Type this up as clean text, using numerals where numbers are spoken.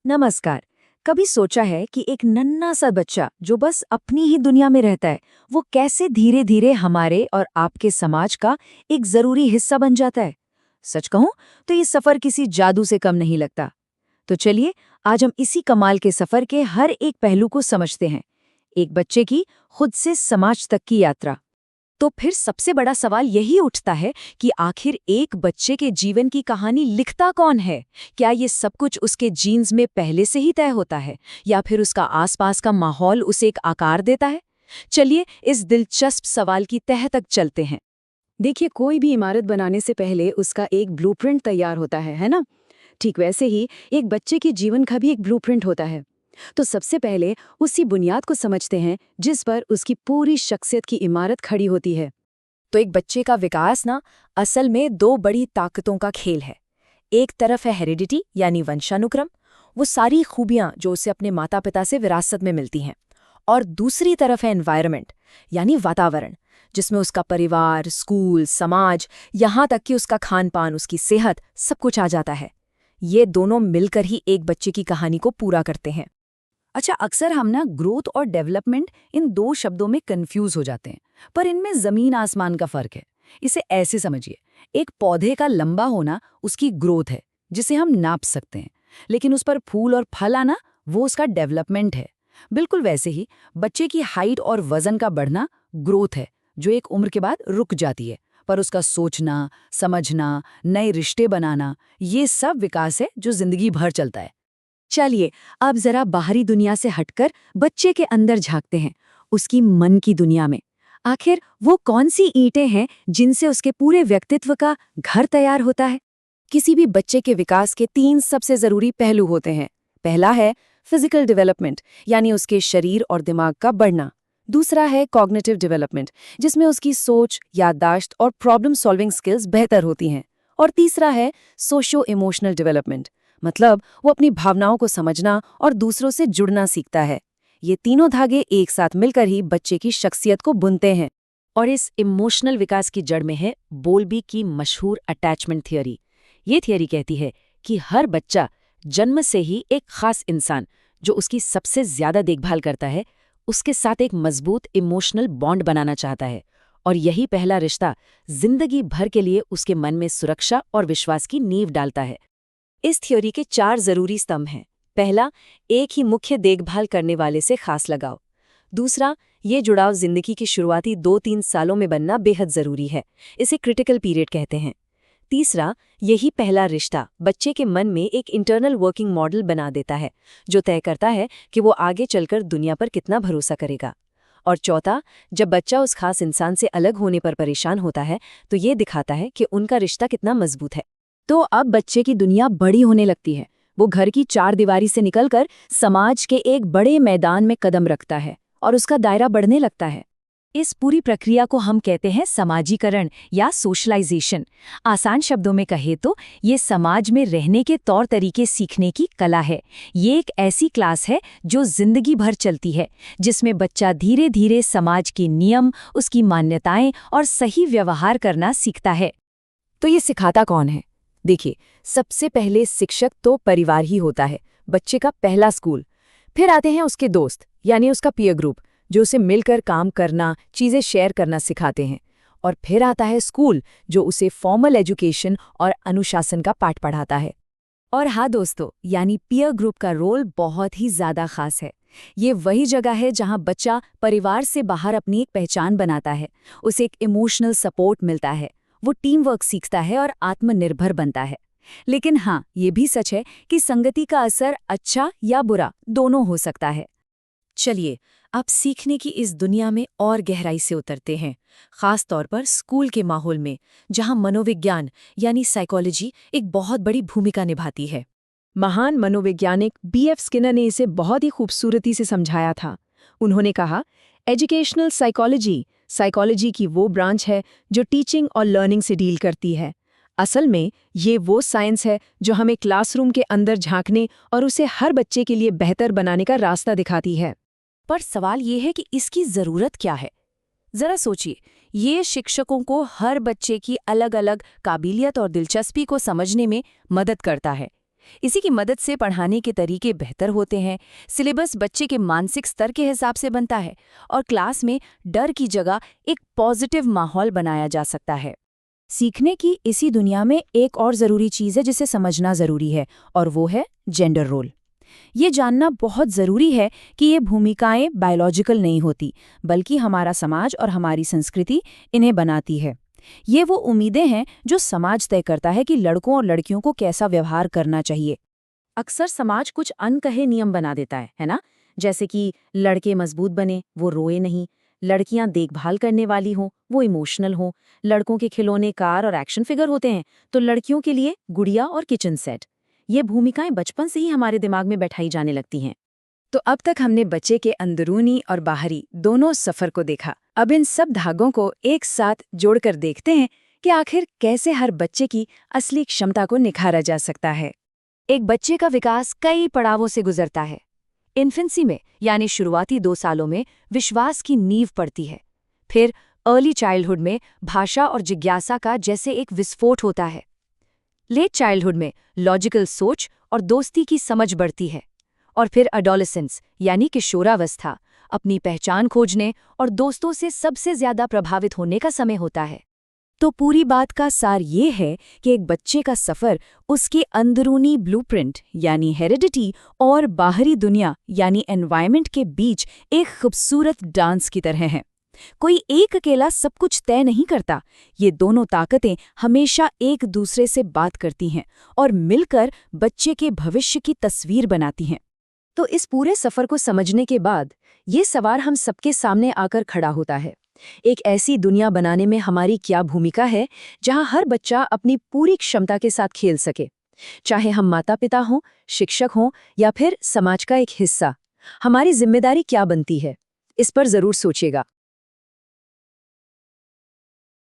नमस्कार। कभी सोचा है कि एक नन्हा सा बच्चा जो बस अपनी ही दुनिया में रहता है, वो कैसे धीरे धीरे हमारे और आपके समाज का एक जरूरी हिस्सा बन जाता है। सच कहूं तो ये सफर किसी जादू से कम नहीं लगता। तो चलिए, आज हम इसी कमाल के सफर के हर एक पहलू को समझते हैं। एक बच्चे की खुद से समाज तक की यात्रा। तो फिर सबसे बड़ा सवाल यही उठता है कि आखिर एक बच्चे के जीवन की कहानी लिखता कौन है? क्या ये सब कुछ उसके जीन्स में पहले से ही तय होता है, या फिर उसका आसपास का माहौल उसे एक आकार देता है? चलिए इस दिलचस्प सवाल की तह तक चलते हैं। देखिए, कोई भी इमारत बनाने से पहले उसका एक ब्लूप्रिंट तैयार होता है ना? ठीक वैसे ही एक बच्चे के जीवन का भी एक ब्लूप्रिंट होता है। तो सबसे पहले उसी बुनियाद को समझते हैं जिस पर उसकी पूरी शख्सियत की इमारत खड़ी होती है। तो एक बच्चे का विकास ना असल में दो बड़ी ताकतों का खेल है। एक तरफ है हेरिडिटी यानी वंशानुक्रम, वो सारी खूबियां जो उसे अपने माता पिता से विरासत में मिलती हैं। और दूसरी तरफ है एनवायरनमेंट यानी वातावरण, जिसमें उसका परिवार, स्कूल, समाज, यहाँ तक कि उसका खान पान, उसकी सेहत, सब कुछ आ जाता है। ये दोनों मिलकर ही एक बच्चे की कहानी को पूरा करते हैं। अच्छा, अक्सर हम ना ग्रोथ और डेवलपमेंट इन दो शब्दों में कंफ्यूज हो जाते हैं, पर इनमें जमीन आसमान का फर्क है। इसे ऐसे समझिए, एक पौधे का लंबा होना उसकी ग्रोथ है, जिसे हम नाप सकते हैं, लेकिन उस पर फूल और फल आना वो उसका डेवलपमेंट है। बिल्कुल वैसे ही बच्चे की हाइट और वजन का बढ़ना ग्रोथ है, जो एक उम्र के बाद रुक जाती है, पर उसका सोचना, समझना, नए रिश्ते बनाना, ये सब विकास है जो जिंदगी भर चलता है। चलिए, अब जरा बाहरी दुनिया से हटकर बच्चे के अंदर झांकते हैं, उसकी मन की दुनिया में। आखिर वो कौन सी ईंटें हैं जिनसे उसके पूरे व्यक्तित्व का घर तैयार होता है? किसी भी बच्चे के विकास के तीन सबसे जरूरी पहलू होते हैं। पहला है फिजिकल डेवलपमेंट, यानी उसके शरीर और दिमाग का बढ़ना। दूसरा है कॉग्निटिव डेवलपमेंट, जिसमें उसकी सोच, याददाश्त और प्रॉब्लम सॉल्विंग स्किल्स बेहतर होती हैं। और तीसरा है सोशियो इमोशनल डेवलपमेंट, मतलब वो अपनी भावनाओं को समझना और दूसरों से जुड़ना सीखता है। ये तीनों धागे एक साथ मिलकर ही बच्चे की शख्सियत को बुनते हैं। और इस इमोशनल विकास की जड़ में है बोल्बी की मशहूर अटैचमेंट थियरी। ये थियरी कहती है कि हर बच्चा जन्म से ही एक खास इंसान, जो उसकी सबसे ज्यादा देखभाल करता है, उसके साथ एक मजबूत इमोशनल बॉन्ड बनाना चाहता है। और यही पहला रिश्ता जिंदगी भर के लिए उसके मन में सुरक्षा और विश्वास की नींव डालता है। इस थ्योरी के चार जरूरी स्तंभ हैं। पहला, एक ही मुख्य देखभाल करने वाले से खास लगाव। दूसरा, ये जुड़ाव जिंदगी की शुरुआती 2-3 सालों में बनना बेहद जरूरी है, इसे क्रिटिकल पीरियड कहते हैं। तीसरा, यही पहला रिश्ता बच्चे के मन में एक इंटरनल वर्किंग मॉडल बना देता है, जो तय करता है कि वो आगे चलकर दुनिया पर कितना भरोसा करेगा। और चौथा, जब बच्चा उस खास इंसान से अलग होने पर परेशान होता है, तो ये दिखाता है कि उनका रिश्ता कितना मजबूत है। तो अब बच्चे की दुनिया बड़ी होने लगती है। वो घर की चार दीवारी से निकलकर समाज के एक बड़े मैदान में कदम रखता है और उसका दायरा बढ़ने लगता है। इस पूरी प्रक्रिया को हम कहते हैं समाजीकरण या सोशलाइजेशन। आसान शब्दों में कहे तो ये समाज में रहने के तौर तरीके सीखने की कला है। ये एक ऐसी क्लास है जो जिंदगी भर चलती है, जिसमें बच्चा धीरे धीरे समाज के नियम, उसकी मान्यताएं और सही व्यवहार करना सीखता है। तो ये सिखाता कौन है? देखिए, सबसे पहले शिक्षक तो परिवार ही होता है, बच्चे का पहला स्कूल। फिर आते हैं उसके दोस्त, यानी उसका पीयर ग्रुप, जो उसे मिलकर काम करना, चीज़ें शेयर करना सिखाते हैं। और फिर आता है स्कूल, जो उसे फॉर्मल एजुकेशन और अनुशासन का पाठ पढ़ाता है। और हाँ दोस्तों, यानी पीयर ग्रुप का रोल बहुत ही ज़्यादा खास है। ये वही जगह है जहाँ बच्चा परिवार से बाहर अपनी एक पहचान बनाता है, उसे एक इमोशनल सपोर्ट मिलता है, वो टीम वर्क सीखता है और आत्मनिर्भर बनता है। लेकिन हाँ, ये भी सच है कि संगति का असर अच्छा या बुरा दोनों हो सकता है। चलिए, अब सीखने की इस दुनिया में और गहराई से उतरते हैं, खास तौर पर स्कूल के माहौल में, जहां मनोविज्ञान यानी साइकोलॉजी एक बहुत बड़ी भूमिका निभाती है। महान मनोवैज्ञानिक B.F. स्किनर ने इसे बहुत ही खूबसूरती से समझाया था। उन्होंने कहा, एजुकेशनल साइकोलॉजी साइकोलॉजी की वो ब्रांच है जो टीचिंग और लर्निंग से डील करती है। असल में ये वो साइंस है जो हमें क्लासरूम के अंदर झांकने और उसे हर बच्चे के लिए बेहतर बनाने का रास्ता दिखाती है। पर सवाल ये है कि इसकी ज़रूरत क्या है? ज़रा सोचिए, ये शिक्षकों को हर बच्चे की अलग अलग काबिलियत और दिलचस्पी को समझने में मदद करता है। इसी की मदद से पढ़ाने के तरीके बेहतर होते हैं, सिलेबस बच्चे के मानसिक स्तर के हिसाब से बनता है और क्लास में डर की जगह एक पॉजिटिव माहौल बनाया जा सकता है। सीखने की इसी दुनिया में एक और ज़रूरी चीज़ है जिसे समझना ज़रूरी है, और वो है जेंडर रोल। ये जानना बहुत ज़रूरी है कि ये भूमिकाएं बायोलॉजिकल नहीं होती, बल्कि हमारा समाज और हमारी संस्कृति इन्हें बनाती है। ये वो उम्मीदें हैं जो समाज तय करता है कि लड़कों और लड़कियों को कैसा व्यवहार करना चाहिए। अक्सर समाज कुछ अनकहे नियम बना देता है ना? जैसे कि लड़के मजबूत बने, वो रोए नहीं, लड़कियां देखभाल करने वाली हों, वो इमोशनल हों, लड़कों के खिलौने कार और एक्शन फिगर होते हैं, तो लड़कियों के लिए गुड़िया और किचन सेट। ये भूमिकाएं बचपन से ही हमारे दिमाग में बैठाई जाने लगती हैं। तो अब तक हमने बच्चे के अंदरूनी और बाहरी दोनों सफ़र को देखा। अब इन सब धागों को एक साथ जोड़कर देखते हैं कि आखिर कैसे हर बच्चे की असली क्षमता को निखारा जा सकता है। एक बच्चे का विकास कई पड़ावों से गुजरता है। इन्फेंसी में यानी शुरुआती 2 सालों में विश्वास की नींव पड़ती है। फिर अर्ली चाइल्डहुड में भाषा और जिज्ञासा का जैसे एक विस्फोट होता है। लेट चाइल्डहुड में लॉजिकल सोच और दोस्ती की समझ बढ़ती है। और फिर एडोलेसेंस यानी किशोरावस्था अपनी पहचान खोजने और दोस्तों से सबसे ज्यादा प्रभावित होने का समय होता है। तो पूरी बात का सार ये है कि एक बच्चे का सफ़र उसके अंदरूनी ब्लूप्रिंट यानी हेरिडिटी और बाहरी दुनिया यानी एनवायरनमेंट के बीच एक खूबसूरत डांस की तरह है। कोई एक अकेला सब कुछ तय नहीं करता। ये दोनों ताकतें हमेशा एक दूसरे से बात करती हैं और मिलकर बच्चे के भविष्य की तस्वीर बनाती हैं। तो इस पूरे सफर को समझने के बाद ये सवाल हम सबके सामने आकर खड़ा होता है, एक ऐसी दुनिया बनाने में हमारी क्या भूमिका है जहां हर बच्चा अपनी पूरी क्षमता के साथ खेल सके। चाहे हम माता पिता हों, शिक्षक हों या फिर समाज का एक हिस्सा, हमारी जिम्मेदारी क्या बनती है, इस पर जरूर सोचिएगा।